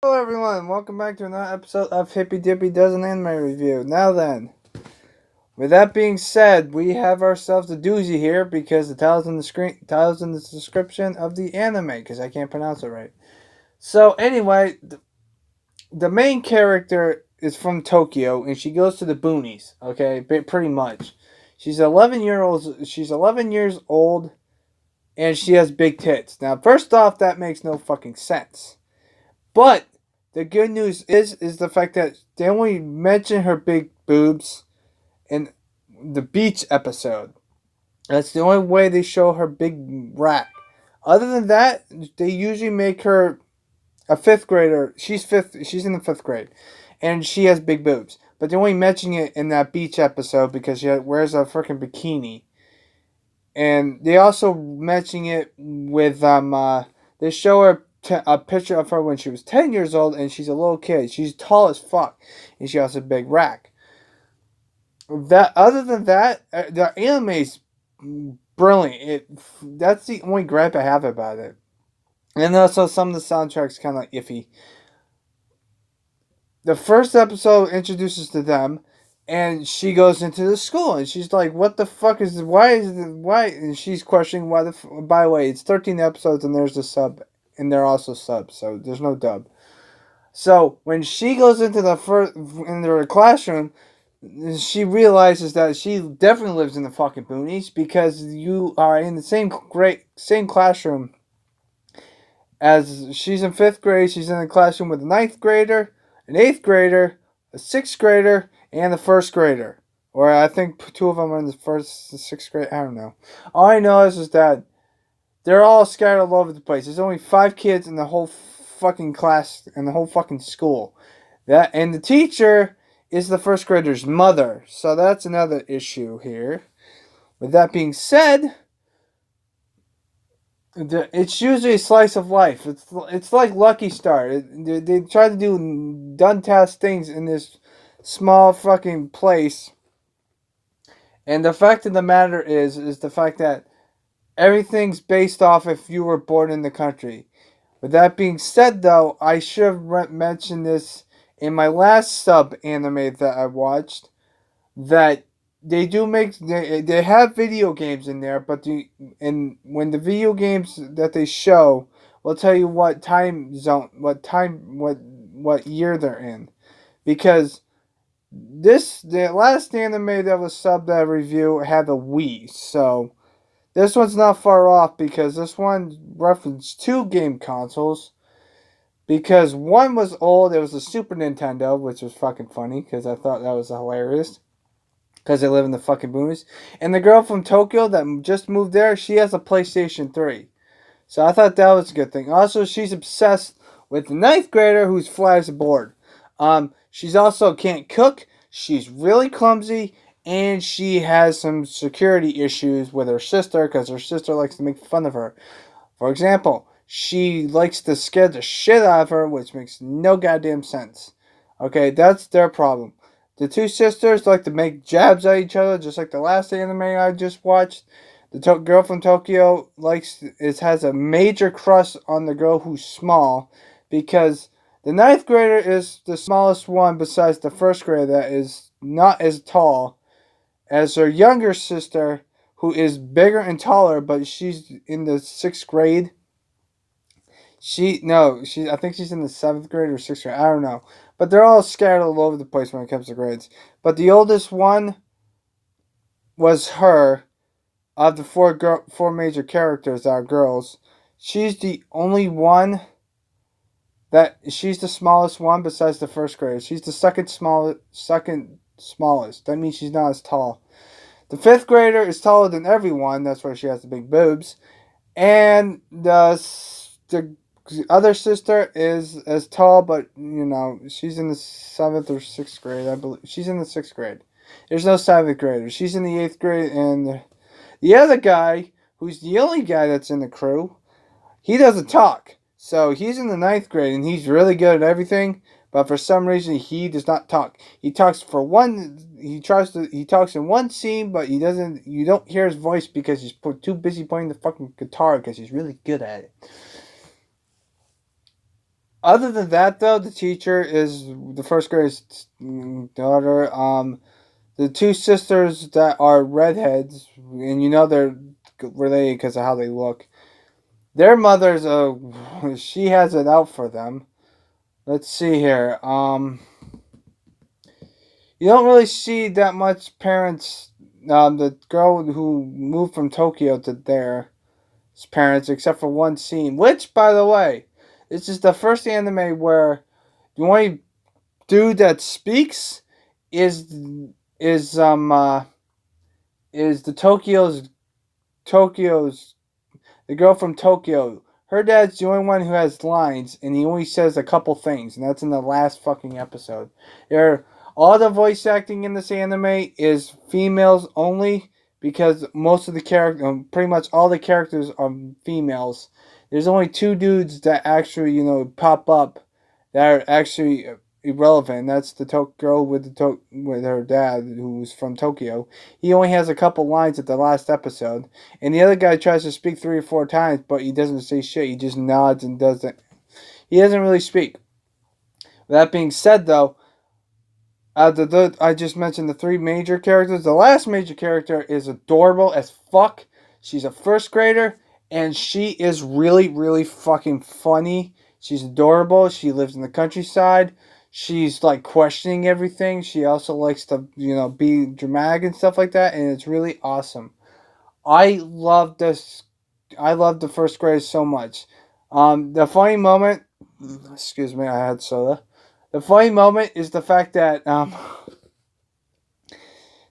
Hello everyone, welcome back to another episode of Hippy Dippy Does an Anime Review. Now then, with that being said, we have ourselves a doozy here because the title's in the description of the anime, because I can't pronounce it right. So anyway, the main character is from Tokyo and she goes to the boonies, okay? Pretty much. She's 11 years old and she has big tits. Now, first off, that makes no fucking sense. But the good news is the fact that they only mention her big boobs in the beach episode. That's the only way they show her big rack. Other than that, they usually make her a fifth grader. She's fifth. She's in the fifth grade, and she has big boobs. But they only mention it in that beach episode because she wears a freaking bikini. And they also mention it with They show her a picture of her when she was 10 years old, and she's a little kid. She's tall as fuck, and she has a big rack. That other than that, the anime's brilliant. That's the only gripe I have about it. And also, some of the soundtracks kind of like iffy. The first episode introduces to them, and she goes into the school, and she's like, "What the fuck is? Why?" And she's questioning why the. By the way, it's 13 episodes, and there's a sub, and they're also subs, so there's no dub. So when she goes into the classroom, she realizes that she definitely lives in the fucking boonies because you are in the same classroom as she's in fifth grade. She's in the classroom with a ninth grader, an eighth grader, a sixth grader, and the first grader. Or I think two of them are in the sixth grade. I don't know. All I know is that they're all scattered all over the place. There's only 5 kids in the whole fucking class and the whole fucking school. And the teacher is the first grader's mother. So that's another issue here. With that being said, it's usually a slice of life. It's like Lucky Star. They try to do done task things in this small fucking place. And the fact of the matter is the fact that everything's based off if you were born in the country. With that being said, though, I should have mentioned this in my last sub anime that I watched. That they have video games in there, but when the video games that they show will tell you what time zone, what year they're in, because the last anime that was subbed that review had the Wii, so this one's not far off because this one referenced two game consoles. Because one was old, it was a Super Nintendo, which was fucking funny because I thought that was hilarious because they live in the fucking boonies. And the girl from Tokyo that just moved there, she has a PlayStation 3. So I thought that was a good thing. Also, she's obsessed with the ninth grader who's fly as a board. She's also can't cook. She's really clumsy, and she has some security issues with her sister because her sister likes to make fun of her. For example, she likes to scare the shit out of her, which makes no goddamn sense. Okay, that's their problem. The two sisters like to make jabs at each other, just like the last anime I just watched. The girl from Tokyo has a major crush on the girl who's small, because the ninth grader is the smallest one besides the first grader that is not as tall as her younger sister, who is bigger and taller, but she's in the sixth grade. I think she's in the seventh grade or sixth grade. I don't know, but they're all scattered all over the place when it comes to grades. But the oldest one was her. Of the four major characters that are girls, she's the only one she's the smallest one besides the first grader. She's the second smallest. That means she's not as tall. The fifth grader is taller than everyone. That's why she has the big boobs. And the other sister is as tall, but she's in the seventh or sixth grade. I believe she's in the sixth grade. There's no seventh grader. She's in the eighth grade, and the other guy, who's the only guy that's in the crew, he doesn't talk. So he's in the ninth grade, and he's really good at everything. But for some reason, he does not talk. He talks for one. He talks in one scene, but he doesn't. You don't hear his voice because he's too busy playing the fucking guitar because he's really good at it. Other than that, though, the teacher is the first grade's daughter. The two sisters that are redheads, and you know they're related because of how they look. Their mother's she has it out for them. Let's see here. You don't really see that much parents. The girl who moved from Tokyo to their parents, except for one scene. Which, by the way, this is the first anime where the only dude that speaks is is um uh, is the Tokyo's the girl from Tokyo. Her dad's the only one who has lines, and he only says a couple things, and that's in the last fucking episode. There, all the voice acting in this anime is females only because most of the pretty much all the characters are females. There's only two dudes that actually, pop up that are actually irrelevant. That's the girl with with her dad, who's from Tokyo. He only has a couple lines at the last episode, and the other guy tries to speak 3 or 4 times, but he doesn't say shit. He just nods and doesn't. He doesn't really speak. That being said, though, I just mentioned the three major characters. The last major character is adorable as fuck. She's a first grader, and she is really, really fucking funny. She's adorable. She lives in the countryside. She's like questioning everything. She also likes to, be dramatic and stuff like that, and it's really awesome. I love this. I love the first grade so much. The funny moment. Excuse me, I had soda. The funny moment is the fact that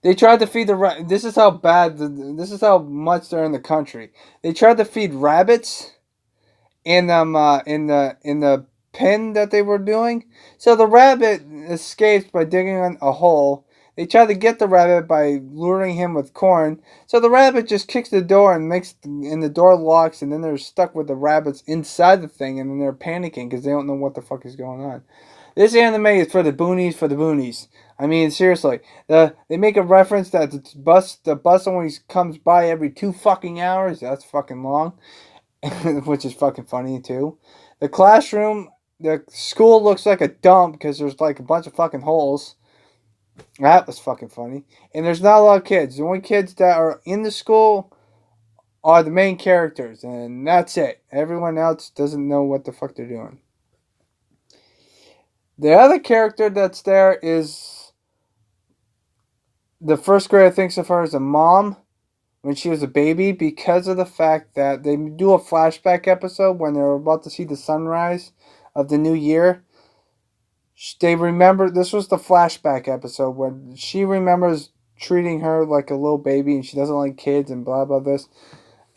they tried to feed the. This is how bad. This is how much they're in the country. They tried to feed rabbits in the pen that they were doing. So the rabbit escapes by digging a hole. They try to get the rabbit by luring him with corn. So the rabbit just kicks the door and the door locks, and then they're stuck with the rabbits inside the thing, and then they're panicking because they don't know what the fuck is going on. This anime is for the boonies, for the boonies. I mean, seriously, they make a reference that the bus only comes by every 2 fucking hours. That's fucking long. Which is fucking funny too. The classroom, the school looks like a dump because there's like a bunch of fucking holes. That was fucking funny. And there's not a lot of kids. The only kids that are in the school are the main characters, and that's it. Everyone else doesn't know what the fuck they're doing. The other character that's there is the first grader thinks of her as a mom when she was a baby because of the fact that they do a flashback episode when they're about to see the sunrise of the new year. They remember this was the flashback episode when she remembers treating her like a little baby and she doesn't like kids and blah blah this.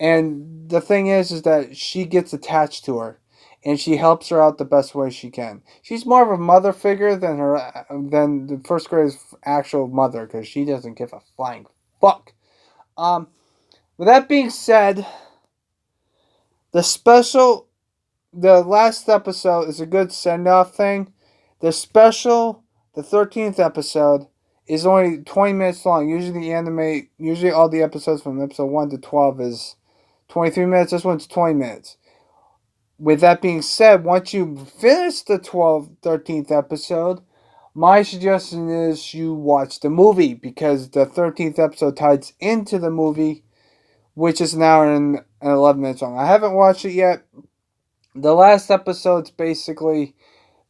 And the thing is that she gets attached to her and she helps her out the best way she can. She's more of a mother figure than the first grader's actual mother because she doesn't give a flying fuck. Um, with that being said, the special, the last episode is a good send off thing. The special, the 13th episode, is only 20 minutes long. Usually all the episodes from episode 1 to 12 is 23 minutes. This one's 20 minutes. With that being said, once you finish the 13th episode, my suggestion is you watch the movie because the 13th episode ties into the movie, which is an hour and 11 minutes long. I haven't watched it yet. The last episode's basically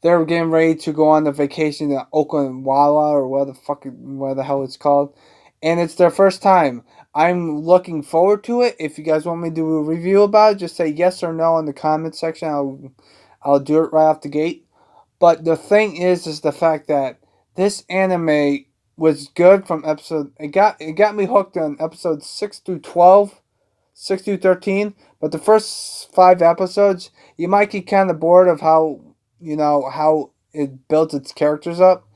they're getting ready to go on the vacation to Okinawa or where the hell it's called, and it's their first time. I'm looking forward to it. If you guys want me to do a review about it, just say yes or no in the comment section. I'll do it right off the gate. But the thing is the fact that this anime was good from episode. It got me hooked on episodes 6 through 12, 6 through 13. But the first 5 episodes, you might get kind of bored of how it built its characters up.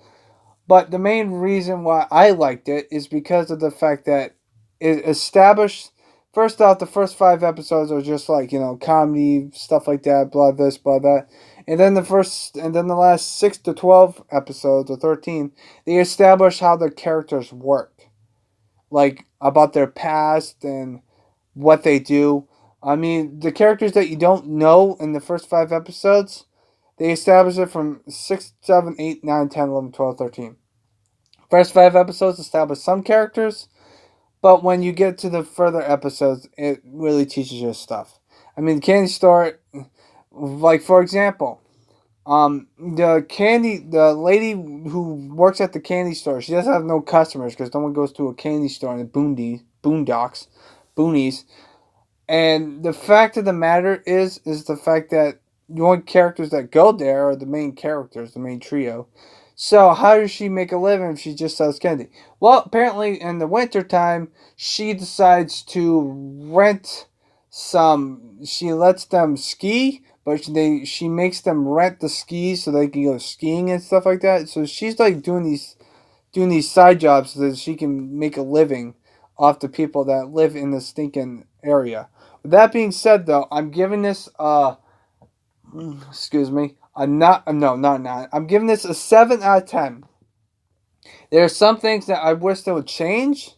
But the main reason why I liked it is because of the fact that it established. First off, the first 5 episodes are just like comedy stuff like that, blah this, blah that, and then the last 6 to 12 episodes or 13, they establish how the characters work, like about their past and what they do. I mean, the characters that you don't know in the first 5 episodes, They establish it from 6, 7, 8, 9, 10, 11, 12, 13. First 5 episodes establish some characters, but when you get to the further episodes, it really teaches you stuff. I mean, the candy store, like for example, the lady who works at the candy store, she doesn't have no customers because no one goes to a candy store in the boonies. And the fact of the matter is the fact that the only characters that go there are the main characters, the main trio. So how does she make a living if she just sells candy? Well, apparently in the wintertime, she decides to rent some. She lets them ski, but she makes them rent the skis so they can go skiing and stuff like that. So she's like doing these side jobs so that she can make a living off the people that live in the stinking area. With that being said, though, I'm giving this excuse me, a not no not not. I'm giving this a 7 out of 10. There are some things that I wish they would change,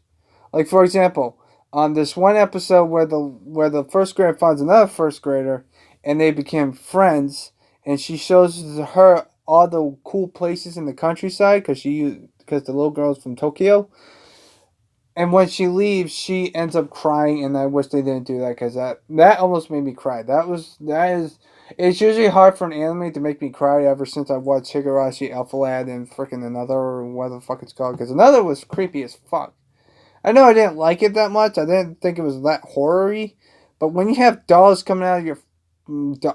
like for example, on this one episode where the first grader finds another first grader, and they became friends, and she shows her all the cool places in the countryside because the little girl's from Tokyo. And when she leaves, she ends up crying, and I wish they didn't do that because that almost made me cry. That is. It's usually hard for an anime to make me cry ever since I watched Higurashi, Alpha Lad, and freaking another, or what the fuck it's called, because another was creepy as fuck. I know I didn't like it that much. I didn't think it was that horror-y. But when you have dolls coming out of your what's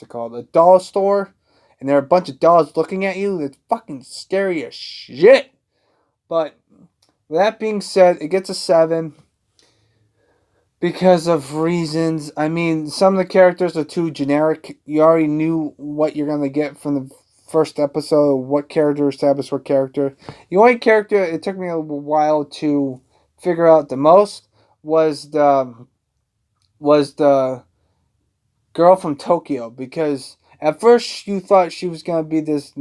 it called? A doll store, and there are a bunch of dolls looking at you, it's fucking scary as shit. But with that being said, it gets a 7 because of reasons. I mean, some of the characters are too generic. You already knew what you're going to get from the first episode, what character established what character. The only character it took me a little while to figure out the most was the girl from Tokyo, because at first you thought she was gonna be this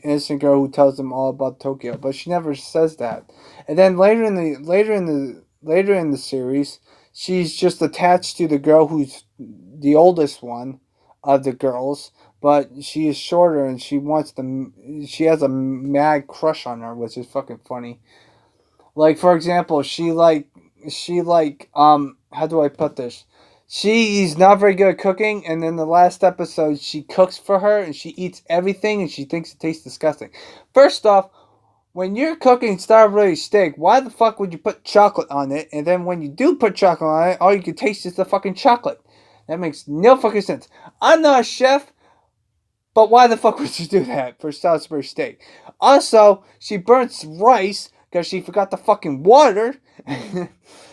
innocent girl who tells them all about Tokyo, but she never says that. And then later in the series, she's just attached to the girl who's the oldest one of the girls, but she is shorter and she has a mad crush on her, which is fucking funny. Like for example, how do I put this? She's not very good at cooking, and in the last episode, she cooks for her and she eats everything and she thinks it tastes disgusting. First off, when you're cooking strawberry steak, why the fuck would you put chocolate on it? And then when you do put chocolate on it, all you can taste is the fucking chocolate. That makes no fucking sense. I'm not a chef, but why the fuck would you do that for Salisbury steak? Also, she burns rice because she forgot the fucking water.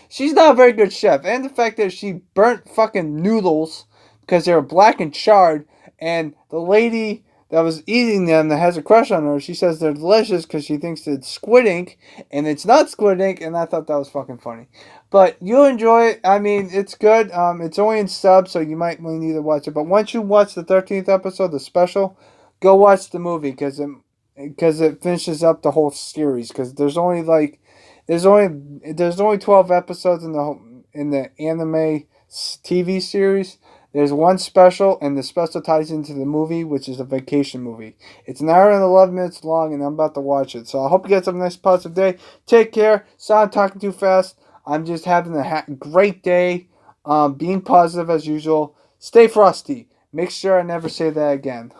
She's not a very good chef. And the fact that she burnt fucking noodles because they were black and charred, and the lady that was eating them that has a crush on her, she says they're delicious because she thinks it's squid ink, and it's not squid ink, and I thought that was fucking funny. But you'll enjoy it. I mean, it's good. It's only in sub, so you might need to watch it. But once you watch the 13th episode, the special, go watch the movie because it finishes up the whole series. Because there's only 12 episodes in the anime TV series. There's one special, and the special ties into the movie, which is a vacation movie. It's an hour and 11 minutes long, and I'm about to watch it. So I hope you guys have a nice, positive day. Take care. Sorry I'm talking too fast. I'm just having a great day. Being positive as usual. Stay frosty. Make sure I never say that again.